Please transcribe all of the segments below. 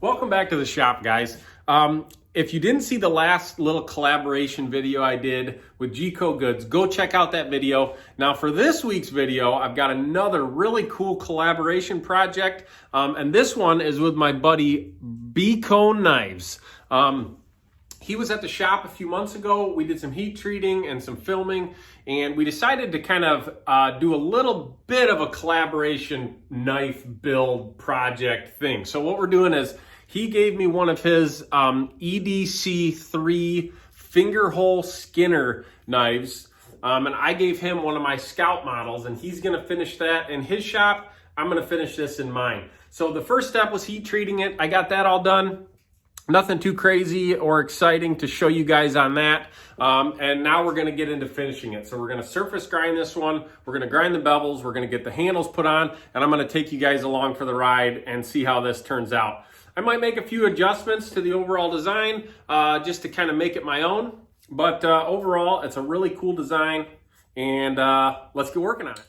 Welcome back to the shop, guys. If you didn't see the last little collaboration video I did with G-Co Goods, go check out that video. Now for this week's video, I've got another really cool collaboration project. And this one is with my buddy B-Cone Knives. He was at the shop a few months ago. We did some heat treating and some filming, and we decided to kind of do a little bit of a collaboration knife build project thing. So what we're doing is he gave me one of his EDC3 finger hole Skinner knives, and I gave him one of my Scout models, and he's gonna finish that in his shop. I'm gonna finish this in mine. So the first step was heat treating it. I got that all done. Nothing too crazy or exciting to show you guys on that. And now we're gonna get into finishing it. So we're gonna surface grind this one. We're gonna grind the bevels. We're gonna get the handles put on, and I'm gonna take you guys along for the ride and see how this turns out. I might make a few adjustments to the overall design just to kind of make it my own. But overall, it's a really cool design, and let's get working on it.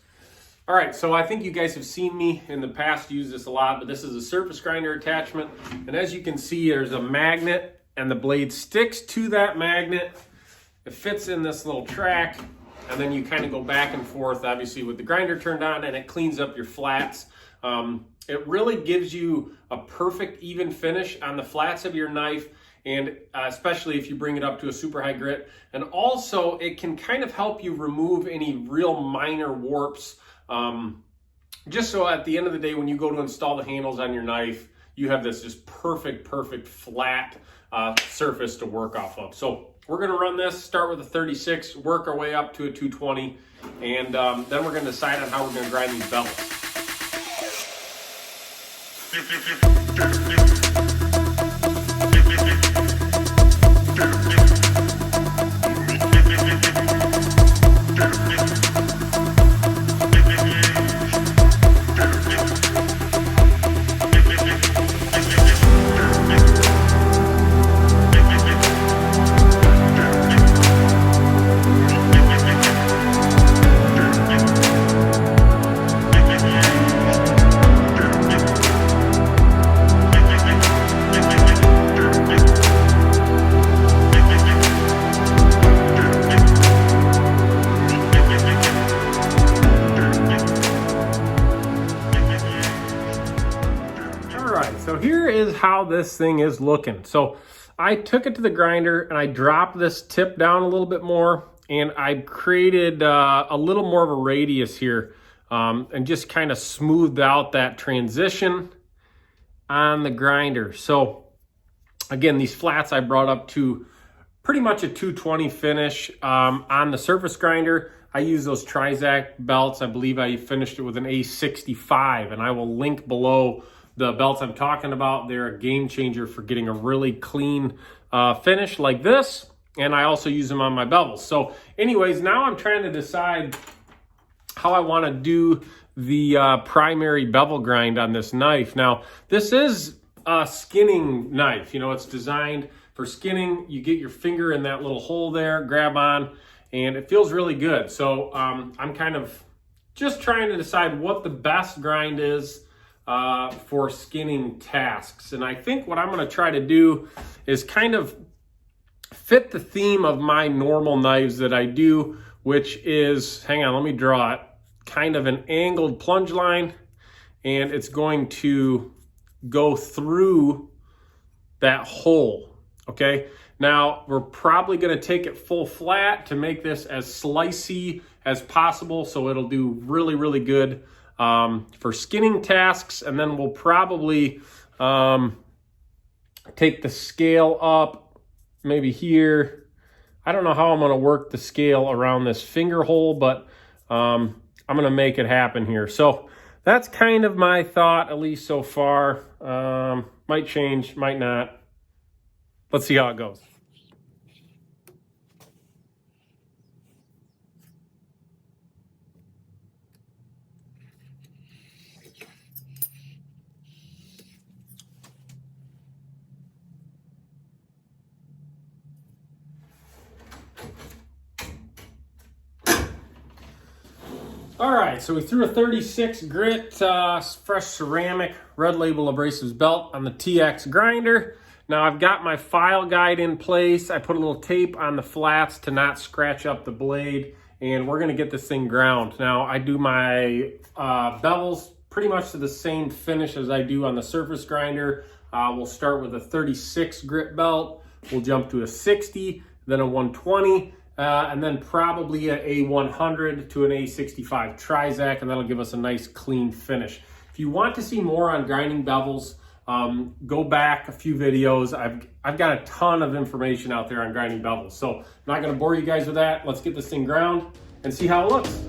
All right, so I think you guys have seen me in the past use this a lot, but this is a surface grinder attachment. And as you can see, there's a magnet, and the blade sticks to that magnet. It fits in this little track, and then you kind of go back and forth, obviously, with the grinder turned on, and it cleans up your flats. It really gives you a perfect even finish on the flats of your knife, and especially if you bring it up to a super high grit. And also, it can kind of help you remove any real minor warps, just so at the end of the day, when you go to install the handles on your knife, you have this just perfect flat surface to work off of. So we're gonna run this, start with a 36, work our way up to a 220, and then we're gonna decide on how we're gonna grind these bevels. So here is how this thing is looking. So I took it to the grinder and I dropped this tip down a little bit more, and I created a little more of a radius here and just kind of smoothed out that transition on the grinder. So again, these flats I brought up to pretty much a 220 finish on the surface grinder. I use those Trizact belts. I believe I finished it with an A65, and I will link below the belts I'm talking about. They're a game changer for getting a really clean finish like this. And I also use them on my bevels. So anyways, now I'm trying to decide how I want to do the primary bevel grind on this knife. Now, this is a skinning knife. You know, it's designed for skinning. You get your finger in that little hole there, grab on, and it feels really good. So I'm kind of just trying to decide what the best grind is for skinning tasks. And I think what I'm going to try to do is kind of fit the theme of my normal knives that I do, which is, hang on, let me draw it, kind of an angled plunge line, and it's going to go through that hole. Okay, now we're probably going to take it full flat to make this as slicey as possible, so it'll do really good for skinning tasks. And then we'll probably take the scale up maybe here. I don't know how I'm going to work the scale around this finger hole, but I'm going to make it happen here. So that's kind of my thought, at least so far. Might change, might not. Let's see how it goes. All right, so we threw a 36 grit fresh ceramic Red Label Abrasives belt on the TX grinder. Now I've got my file guide in place. I put a little tape on the flats to not scratch up the blade, and we're gonna get this thing ground. Now I do my bevels pretty much to the same finish as I do on the surface grinder. We'll start with a 36 grit belt. We'll jump to a 60, then a 120, and then probably an A100 to an A65 Trizac, and that'll give us a nice clean finish. If you want to see more on grinding bevels, go back a few videos. I've got a ton of information out there on grinding bevels, so I'm not gonna bore you guys with that. Let's get this thing ground and see how it looks.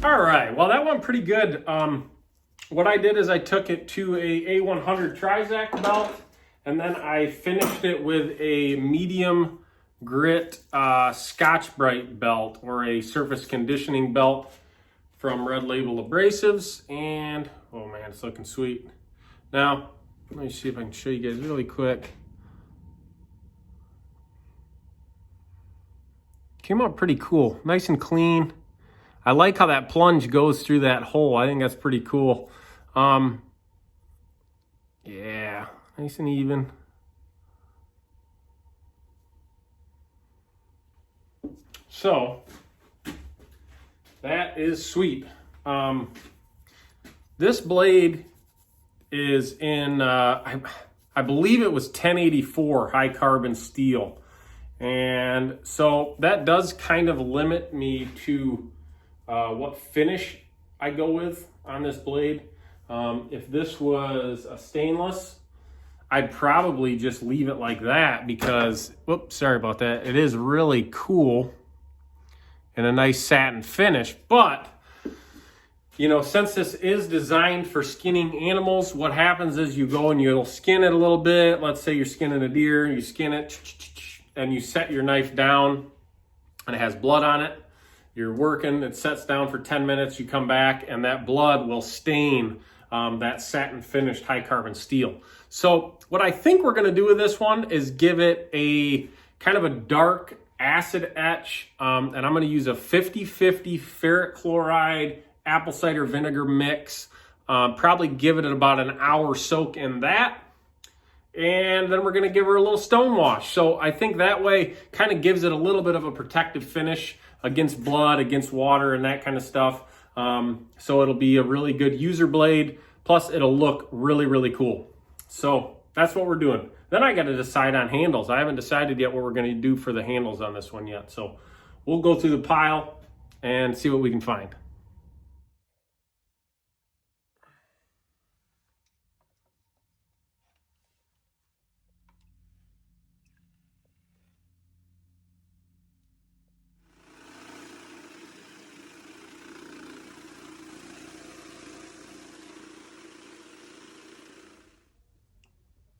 All right, well, that went pretty good. What I did is I took it to a A100 Trizac belt, and then I finished it with a medium grit Scotch-Brite belt, or a surface conditioning belt from Red Label Abrasives. And, oh man, it's looking sweet. Now, let me see if I can show you guys really quick. Came out pretty cool, nice and clean. I like how that plunge goes through that hole. I think that's pretty cool. Yeah, nice and even. So, that is sweet. This blade is in, I believe it was 1084 high carbon steel. And so that does kind of limit me to what finish I go with on this blade. If this was a stainless, I'd probably just leave it like that because, whoops, sorry about that. It is really cool and a nice satin finish. But, you know, since this is designed for skinning animals, what happens is you go and you'll skin it a little bit. Let's say you're skinning a deer, you skin it, and you set your knife down and it has blood on it. You're working, it sets down for 10 minutes, you come back, and that blood will stain that satin finished high carbon steel. So what I think we're gonna do with this one is give it a kind of a dark acid etch, and I'm gonna use a 50-50 ferric chloride apple cider vinegar mix. Probably give it about an hour soak in that. And then we're gonna give her a little stone wash. So I think that way kind of gives it a little bit of a protective finish against blood, against water, and that kind of stuff. So it'll be a really good user blade, plus it'll look really, really cool. So that's what we're doing. Then I gotta decide on handles. I haven't decided yet what we're gonna do for the handles on this one yet. So we'll go through the pile and see what we can find.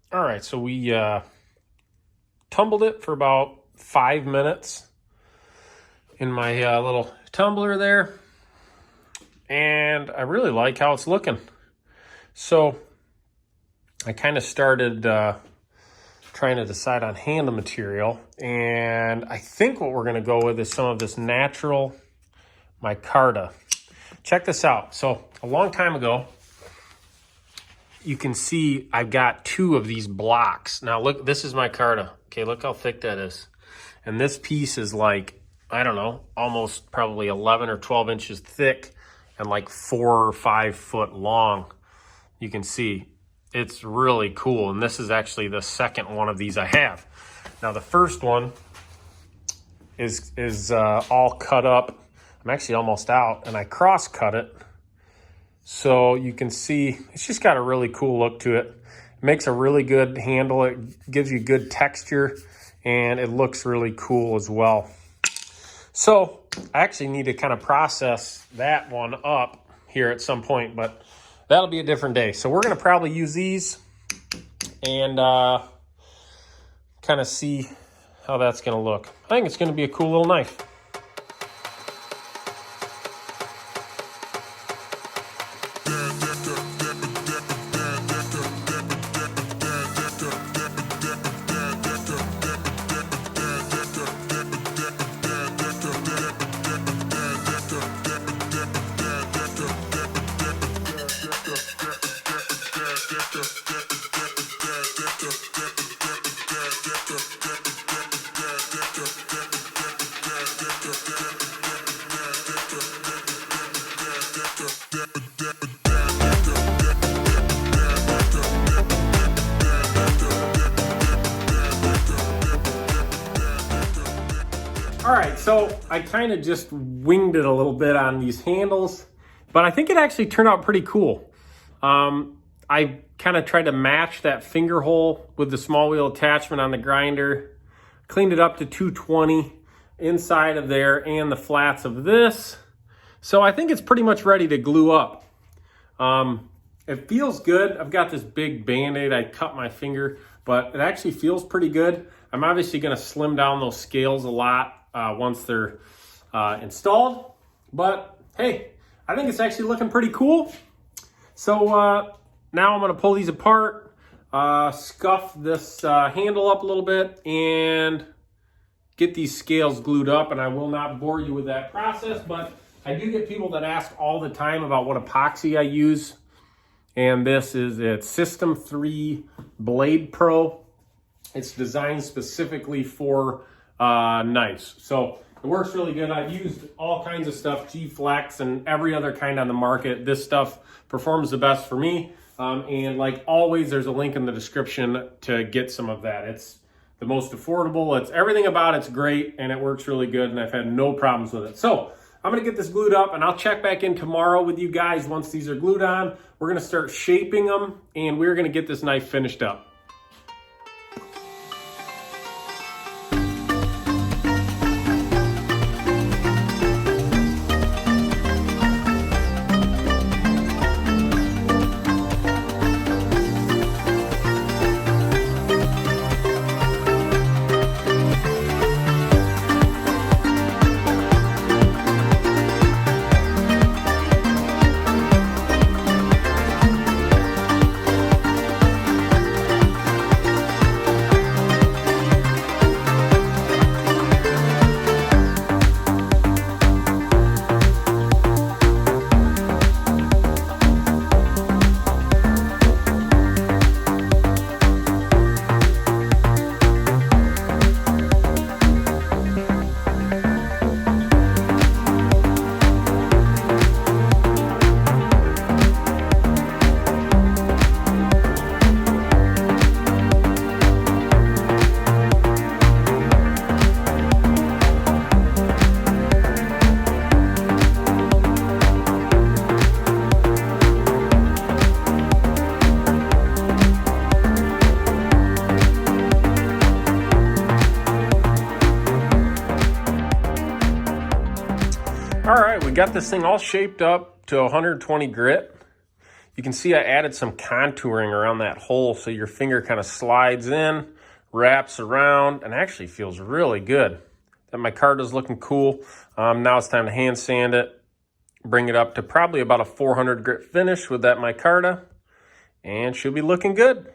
All right, so we tumbled it for about 5 minutes in my little tumbler there, and I really like how it's looking. So I kind of started trying to decide on handle material, and I think what we're going to go with is some of this natural micarta. Check this out. So a long time ago, you can see I've got 2 of these blocks. Now look, this is micarta. Okay, look how thick that is. And this piece is like, I don't know, almost probably 11 or 12 inches thick and like 4 or 5 foot long. You can see it's really cool. And this is actually the second one of these I have. Now the first one is all cut up. I'm actually almost out, and I cross cut it. So you can see it's just got a really cool look to it. It makes a really good handle. It gives you good texture, and it looks really cool as well. So I actually need to kind of process that one up here at some point, but that'll be a different day. So we're going to probably use these and kind kind of see how that's going to look. I think it's going to be a cool little knife. All right, so I kind of just winged it a little bit on these handles, but I think it actually turned out pretty cool. I kind of tried to match that finger hole with the small wheel attachment on the grinder, cleaned it up to 220 inside of there and the flats of this. So I think it's pretty much ready to glue up. It feels good. I've got this big Band-Aid. I cut my finger, but it actually feels pretty good. I'm obviously going to slim down those scales a lot once they're installed. But hey, I think it's actually looking pretty cool. So now I'm going to pull these apart, scuff this handle up a little bit, and get these scales glued up. And I will not bore you with that process, but I do get people that ask all the time about what epoxy I use. And this is it's System 3 Blade Pro. It's designed specifically for knives. So it works really good. I've used all kinds of stuff, G-Flex and every other kind on the market. This stuff performs the best for me. And like always, there's a link in the description to get some of that. It's the most affordable. It's everything about it's great and it works really good. And I've had no problems with it. So I'm going to get this glued up and I'll check back in tomorrow with you guys once these are glued on. We're going to start shaping them and we're going to get this knife finished up. All right, we got this thing all shaped up to 120 grit. You can see I added some contouring around that hole so your finger kind of slides in, wraps around, and actually feels really good. That micarta's looking cool. Now it's time to hand sand it, bring it up to probably about a 400 grit finish with that micarta, and she'll be looking good.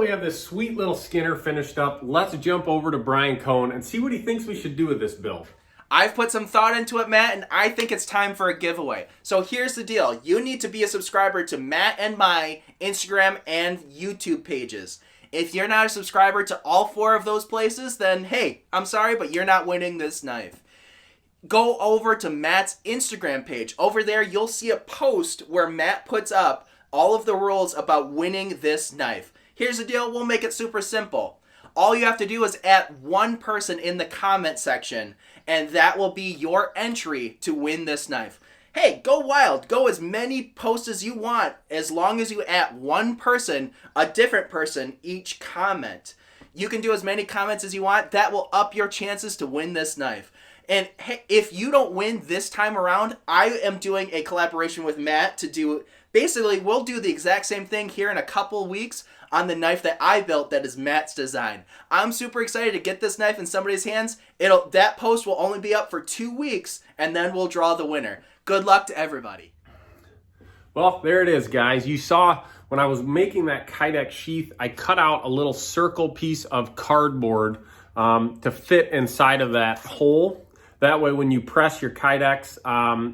we have this sweet little Skinner finished up, let's jump over to Brian Cohn and see what he thinks we should do with this build. I've put some thought into it, Matt, and I think it's time for a giveaway. So here's the deal. You need to be a subscriber to Matt and my Instagram and YouTube pages. If you're not a subscriber to all 4 of those places, then hey, I'm sorry, but you're not winning this knife. Go over to Matt's Instagram page. Over there, you'll see a post where Matt puts up all of the rules about winning this knife. Here's the deal. We'll make it super simple. All you have to do is add one person in the comment section, and that will be your entry to win this knife. Hey, go wild. Go as many posts as you want, as long as you add one person, a different person, each comment. You can do as many comments as you want. That will up your chances to win this knife. And hey, if you don't win this time around, I am doing a collaboration with Matt to do, basically, we'll do the exact same thing here in a couple weeks on the knife that I built that is Matt's design. I'm super excited to get this knife in somebody's hands. That post will only be up for 2 weeks, and then we'll draw the winner. Good luck to everybody. Well, there it is, guys. You saw when I was making that Kydex sheath, I cut out a little circle piece of cardboard to fit inside of that hole. That way, when you press your Kydex,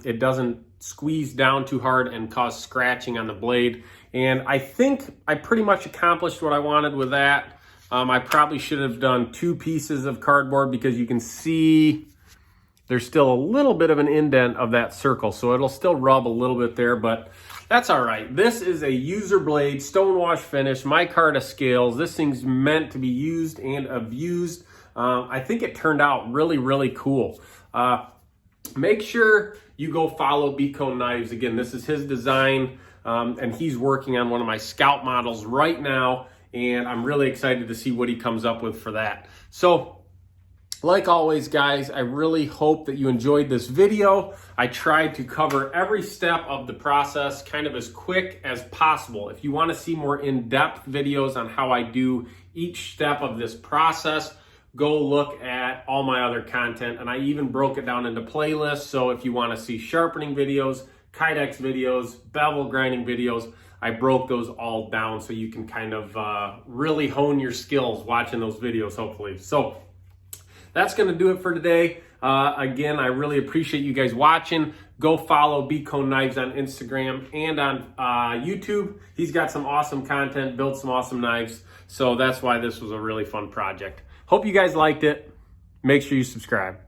it doesn't squeeze down too hard and cause scratching on the blade. And I think I pretty much accomplished what I wanted with that. I probably should have done 2 pieces of cardboard because you can see there's still a little bit of an indent of that circle. So it'll still rub a little bit there, but that's all right. This is a user blade, stonewash finish, micarta scales. This thing's meant to be used and abused. I think it turned out really, really cool. Make sure you go follow B Cohn Knives. Again, this is his design, and he's working on one of my Scout models right now, and I'm really excited to see what he comes up with for that. So, like always, guys, I really hope that you enjoyed this video. I tried to cover every step of the process kind of as quick as possible. If you want to see more in-depth videos on how I do each step of this process, go look at all my other content, and I even broke it down into playlists. So if you want to see sharpening videos, Kydex videos, bevel grinding videos, I broke those all down so you can kind of really hone your skills watching those videos, hopefully. So that's going to do it for today. Again, I really appreciate you guys watching. Go follow B Cohn Knives on Instagram and on YouTube. He's got some awesome content, built some awesome knives. So that's why this was a really fun project. Hope you guys liked it. Make sure you subscribe.